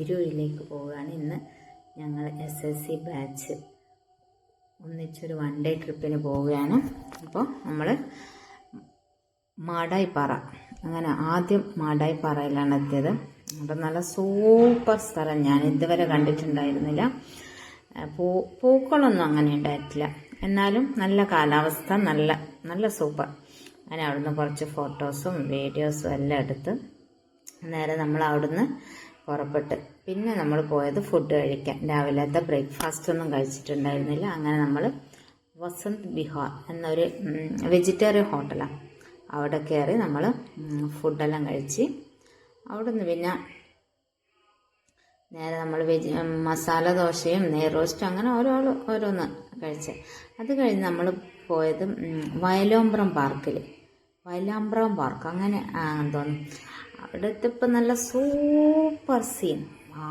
അതിരൂരിലേക്ക് പോവുകയാണ്. ഇന്ന് ഞങ്ങൾ SSC ബാച്ച് ഒന്നിച്ചൊരു 1 ഡേ ട്രിപ്പിന് പോവുകയാണ്. അപ്പോൾ നമ്മൾ മാടായിപ്പാറ, അങ്ങനെ ആദ്യം മാടായിപ്പാറയിലാണ് എത്തിയത്. അപ്പം നല്ല സൂപ്പർ സ്ഥലം, ഞാൻ ഇതുവരെ കണ്ടിട്ടുണ്ടായിരുന്നില്ല. പൂക്കളൊന്നും അങ്ങനെ ഉണ്ടായിട്ടില്ല, എന്നാലും നല്ല കാലാവസ്ഥ, നല്ല സൂപ്പർ. അങ്ങനെ അവിടുന്ന് കുറച്ച് ഫോട്ടോസും വീഡിയോസും എല്ലാം എടുത്ത് നേരെ നമ്മൾ അവിടുന്ന് പുറപ്പെട്ട് പിന്നെ നമ്മൾ പോയത് ഫുഡ് കഴിക്കാൻ. രാവിലത്തെ ബ്രേക്ക്ഫാസ്റ്റ് ഒന്നും കഴിച്ചിട്ടുണ്ടായിരുന്നില്ല. അങ്ങനെ നമ്മൾ വസന്ത് വിഹാർ എന്നൊരു വെജിറ്റേറിയൻ ഹോട്ടലാണ്, അവിടെ കയറി നമ്മൾ ഫുഡെല്ലാം കഴിച്ച് അവിടുന്ന് പിന്നെ നേരെ നമ്മൾ മസാല ദോശയും നെയ്റോസ്റ്റും അങ്ങനെ ഓരോന്ന് കഴിച്ച് അത് കഴിഞ്ഞ് നമ്മൾ പോയത് വയലാമ്പ്രം പാർക്ക് അങ്ങനെ തോന്നും. അവിടെ എത്തിയപ്പോൾ നല്ല സൂപ്പർ സീൻ,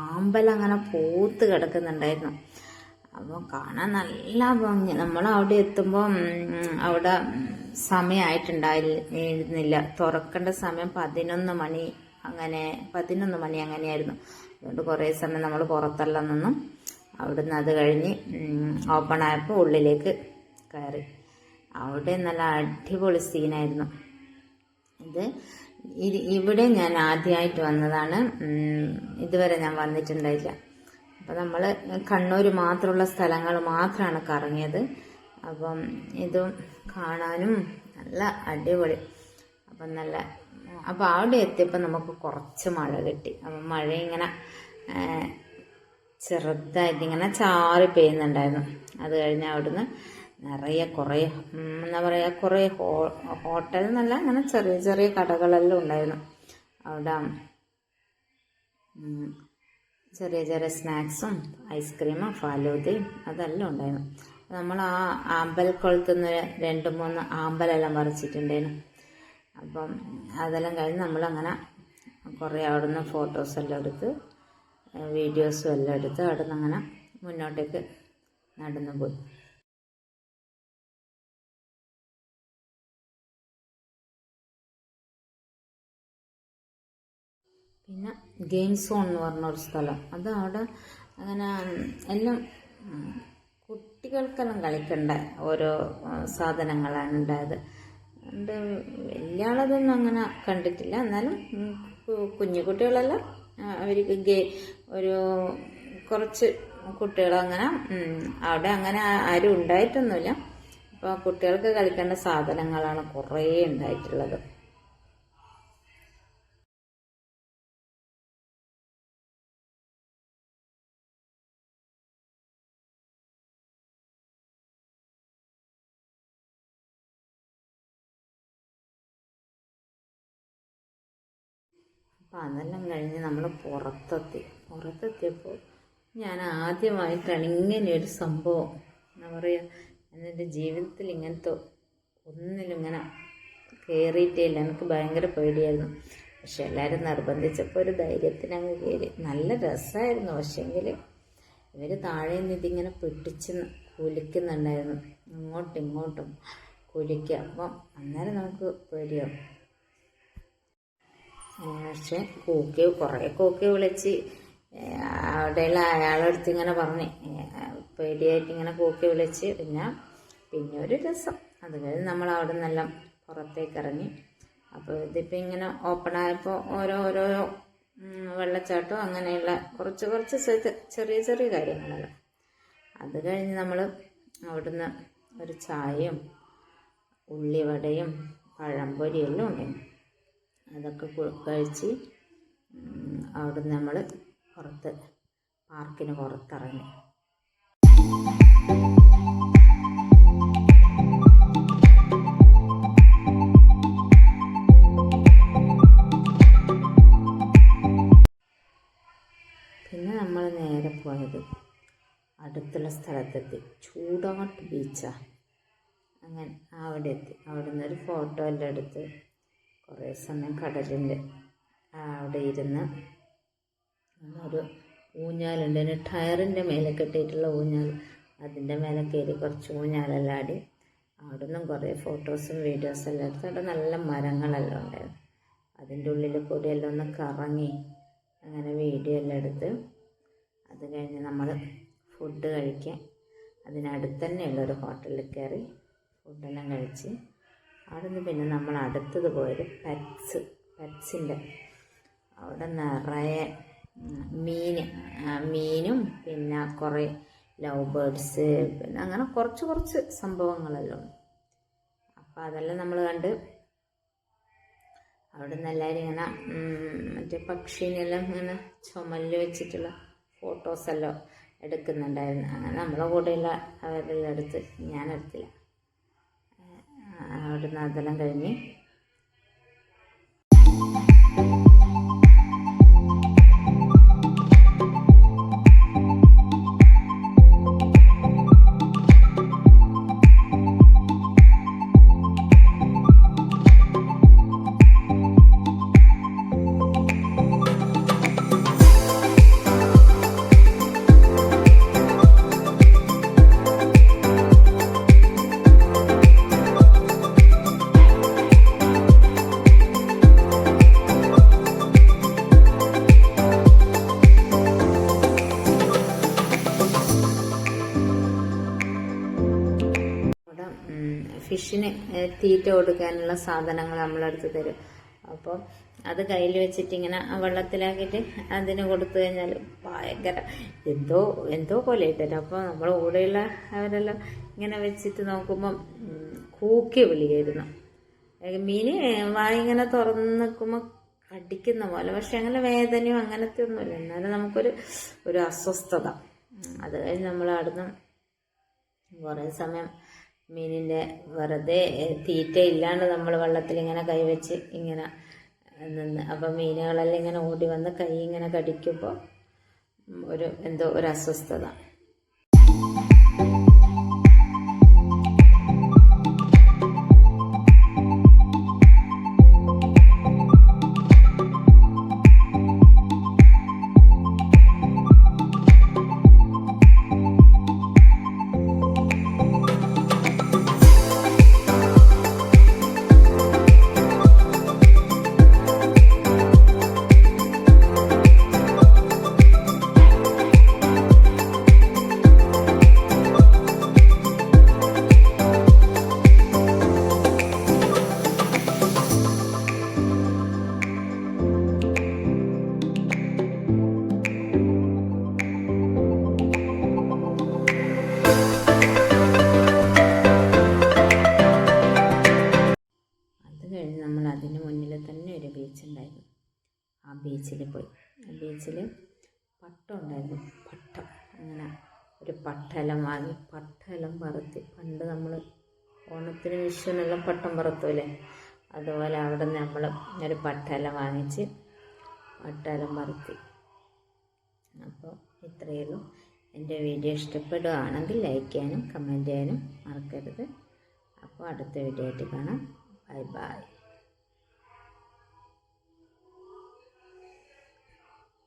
ആമ്പലം അങ്ങനെ പൂത്ത് കിടക്കുന്നുണ്ടായിരുന്നു. അപ്പോൾ കാണാൻ നല്ല ഭംഗി. നമ്മൾ അവിടെ എത്തുമ്പോൾ അവിടെ സമയമായിട്ടുണ്ടായിരുന്നില്ല, തുറക്കേണ്ട സമയം 11 മണി അങ്ങനെയായിരുന്നു. അതുകൊണ്ട് കുറേ സമയം നമ്മൾ പുറത്തെല്ലാം നിന്നും അവിടുന്ന് അത് കഴിഞ്ഞ് ഓപ്പൺ ആയപ്പോൾ ഉള്ളിലേക്ക് കയറി. അവിടെ നല്ല അടിപൊളി സീനായിരുന്നു. ഇവിടെ ഞാൻ ആദ്യമായിട്ട് വന്നതാണ്, ഇതുവരെ ഞാൻ വന്നിട്ടുണ്ടായില്ല. അപ്പം നമ്മൾ കണ്ണൂർ മാത്രമുള്ള സ്ഥലങ്ങൾ മാത്രമാണ് കറങ്ങിയത്. അപ്പം ഇതും കാണാനും നല്ല അടിപൊളി. അപ്പം അവിടെ എത്തിയപ്പോൾ നമുക്ക് കുറച്ച് മഴ കിട്ടി. അപ്പം മഴ ഇങ്ങനെ ചെറുതായിട്ട് ഇങ്ങനെ ചാറി പെയ്യുന്നുണ്ടായിരുന്നു. അത് കഴിഞ്ഞ് അവിടുന്ന് നിറയെ കുറേ ഹോട്ടൽ എന്നല്ല, അങ്ങനെ ചെറിയ ചെറിയ കടകളെല്ലാം ഉണ്ടായിരുന്നു. അവിടെ ചെറിയ സ്നാക്സും ഐസ്ക്രീമും ഫാലൂദയും അതെല്ലാം ഉണ്ടായിരുന്നു. നമ്മൾ ആ അമ്പലക്കുളത്തുനിന്ന് 2-3 ആമ്പലെല്ലാം പറിച്ചിട്ടുണ്ടായിരുന്നു. അപ്പം അതെല്ലാം കഴിഞ്ഞ് നമ്മളങ്ങനെ കുറേ അവിടുന്ന് ഫോട്ടോസെല്ലാം എടുത്ത് വീഡിയോസും എല്ലാം എടുത്ത് അവിടെ നിന്ന് അങ്ങനെ മുന്നോട്ടേക്ക് നടന്നു പോയി. പിന്നെ ഗെയിം സോൺ എന്ന് പറഞ്ഞൊരു സ്ഥലം, അത് അവിടെ അങ്ങനെ എല്ലാം കുട്ടികൾക്കെല്ലാം കളിക്കേണ്ട ഓരോ സാധനങ്ങളാണ് ഉണ്ടായത്. അതുകൊണ്ട് വലിയ ആളതൊന്നും അങ്ങനെ കണ്ടിട്ടില്ല, എന്നാലും കുഞ്ഞു കുട്ടികളെല്ലാം അവർക്ക് ഒരു കുറച്ച് കുട്ടികളങ്ങനെ അവിടെ അങ്ങനെ ആരും ഉണ്ടായിട്ടൊന്നുമില്ല. അപ്പോൾ കുട്ടികൾക്ക് കളിക്കേണ്ട സാധനങ്ങളാണ് കുറേ ഉണ്ടായിട്ടുള്ളത്. അപ്പം അതെല്ലാം കഴിഞ്ഞ് നമ്മൾ പുറത്തെത്തിയപ്പോൾ ഞാൻ ആദ്യമായിട്ടാണ് ഇങ്ങനെയൊരു സംഭവം, എന്താ പറയുക, എൻ്റെ ജീവിതത്തിൽ ഇങ്ങനത്തെ ഒന്നിലും ഇങ്ങനെ കയറിയിട്ടേ ഇല്ല. എനിക്ക് ഭയങ്കര പേടിയായിരുന്നു. പക്ഷെ എല്ലാവരും നിർബന്ധിച്ചപ്പോൾ ഒരു ധൈര്യത്തിന് അങ്ങ് കയറി. നല്ല രസമായിരുന്നു. പക്ഷേങ്കിൽ ഇവർ താഴെ നിന്ന് ഇതിങ്ങനെ പിടിച്ച് കുലിക്കുന്നുണ്ടായിരുന്നു, അങ്ങോട്ടും ഇങ്ങോട്ടും കുലിക്കുക. അപ്പം അന്നേരം നമുക്ക് പേടിയാവും. പക്ഷെ കുറേ കൂക്കി വിളിച്ച് അവിടെയുള്ള അയാളെടുത്ത് ഇങ്ങനെ പറഞ്ഞ് പേടിയായിട്ട് ഇങ്ങനെ കൂക്കി വിളിച്ച് പിന്നെ ഒരു രസം. അത് കഴിഞ്ഞ് നമ്മൾ അവിടെ നിന്നെല്ലാം പുറത്തേക്ക് ഇറങ്ങി. അപ്പോൾ ഇതിപ്പോൾ ഇങ്ങനെ ഓപ്പൺ ആയപ്പോൾ ഓരോ വെള്ളച്ചാട്ടം അങ്ങനെയുള്ള കുറച്ച് ചെറിയ കാര്യങ്ങളല്ല. അത് കഴിഞ്ഞ് നമ്മൾ അവിടുന്ന് ഒരു ചായയും ഉള്ളിവടയും പഴംപൊരിയും എല്ലാം ഉണ്ടായിരുന്നു. അതൊക്കെ കഴിച്ച് അവിടുന്ന് നമ്മൾ പാർക്കിന് പുറത്തിറങ്ങി. പിന്നെ നമ്മൾ നേരെ പോയത് അടുത്തുള്ള സ്ഥലത്തെത്തി, ചൂടാട്ട് ബീച്ചാണ്. അങ്ങനെ അവിടെ എത്തി. അവിടെ നിന്നൊരു ഫോട്ടോ എല്ലാം എടുത്ത് കുറേ സമയം കടലിൻ്റെ അവിടെ ഇരുന്ന് ഒരു ഊഞ്ഞാലുണ്ട്, അതിന് ടയറിൻ്റെ മേലെ കെട്ടിയിട്ടുള്ള ഊഞ്ഞാൽ, അതിൻ്റെ മേലെ കയറി കുറച്ച് ഊഞ്ഞാലെല്ലാം ആടി. അവിടെ നിന്നും കുറേ ഫോട്ടോസും വീഡിയോസും എല്ലാം എടുത്ത്. അവിടെ നല്ല മരങ്ങളെല്ലാം ഉണ്ടായിരുന്നു. അതിൻ്റെ ഉള്ളിൽ കൂടിയെല്ലാം ഒന്ന് കറങ്ങി അങ്ങനെ വീഡിയോ എല്ലാം എടുത്ത് അത് കഴിഞ്ഞ് നമ്മൾ ഫുഡ് കഴിക്കാൻ അതിനടുത്ത് തന്നെയുള്ളൊരു ഹോട്ടലിൽ കയറി ഫുഡെല്ലാം കഴിച്ച് അവിടെ നിന്ന് പിന്നെ നമ്മൾ അടുത്തത് പോയത് പെറ്റ്സിൻ്റെ അവിടെ നിറയെ മീനും പിന്നെ കുറേ ലവ് ബേർഡ്സ് പിന്നെ അങ്ങനെ കുറച്ച് സംഭവങ്ങളെല്ലാം ഉണ്ട്. അപ്പോൾ അതെല്ലാം നമ്മൾ കണ്ട് അവിടെ നിന്ന് എല്ലാവരും ഇങ്ങനെ മറ്റേ പക്ഷീനെല്ലാം ഇങ്ങനെ ചുമലിൽ വെച്ചിട്ടുള്ള ഫോട്ടോസെല്ലാം എടുക്കുന്നുണ്ടായിരുന്നു. അങ്ങനെ നമ്മളെ കൂടെയുള്ള അവരെല്ലാം എടുത്ത് ഞാനെടുത്തില്ല. അവിടെ നിന്ന് അതെല്ലാം കഴിഞ്ഞ് ഫിഷിന് തീറ്റ കൊടുക്കാനുള്ള സാധനങ്ങൾ നമ്മളടുത്ത് തരും. അപ്പോൾ അത് കയ്യിൽ വെച്ചിട്ട് ഇങ്ങനെ വെള്ളത്തിലാക്കിയിട്ട് അതിന് കൊടുത്തു കഴിഞ്ഞാൽ ഭയങ്കര എന്തോ പോലെ ഇട്ടിട്ട്. അപ്പോൾ നമ്മൾ കൂടെയുള്ള അവരെല്ലാം ഇങ്ങനെ വെച്ചിട്ട് നോക്കുമ്പം കൂക്കി വിളിയായിരുന്നു. മീന് വായിങ്ങനെ തുറന്ന് നിൽക്കുമ്പോൾ കടിക്കുന്ന പോലെ, പക്ഷെ അങ്ങനെ വേദനയോ അങ്ങനത്തെ ഒന്നുമില്ല. എന്നാലും നമുക്കൊരു അസ്വസ്ഥത. അത് കഴിഞ്ഞ് നമ്മൾ അവിടുന്ന് കുറേ സമയം മീനിൻ്റെ വെറുതെ തീറ്റ ഇല്ലാണ്ട് നമ്മൾ വെള്ളത്തിൽ ഇങ്ങനെ കൈവച്ച് ഇങ്ങനെ നിന്ന്, അപ്പം മീനുകളെല്ലാം ഇങ്ങനെ ഓടി വന്ന് കൈ ഇങ്ങനെ കടിക്കുമ്പോൾ ഒരു അസ്വസ്ഥത. നമ്മൾ അതിന് മുന്നിൽ തന്നെ ഒരു ബീച്ച് ഉണ്ടായിരുന്നു. ആ ബീച്ചിൽ പോയി. ആ ബീച്ചിൽ പട്ടം ഉണ്ടായിരുന്നു. പട്ടം അങ്ങനെ ഒരു പട്ടയെല്ലാം വാങ്ങി പട്ടയെല്ലാം പറത്തി. പണ്ട് നമ്മൾ ഓണത്തിന് വിഷുവിനെല്ലാം പട്ടം പറത്തൂലേ, അതുപോലെ അവിടെ നിന്ന് നമ്മൾ ഒരു പട്ടയെല്ലാം വാങ്ങിച്ച് പട്ടയെല്ലാം പറത്തി. അപ്പോൾ ഇത്രയേ ഉള്ളൂ. എൻ്റെ വീഡിയോ ഇഷ്ടപ്പെടുകയാണെങ്കിൽ ലൈക്ക് ചെയ്യാനും കമൻറ്റ് ചെയ്യാനും മറക്കരുത്. അപ്പോൾ അടുത്ത വീഡിയോ ആയിട്ട് കാണാം. Bye bye.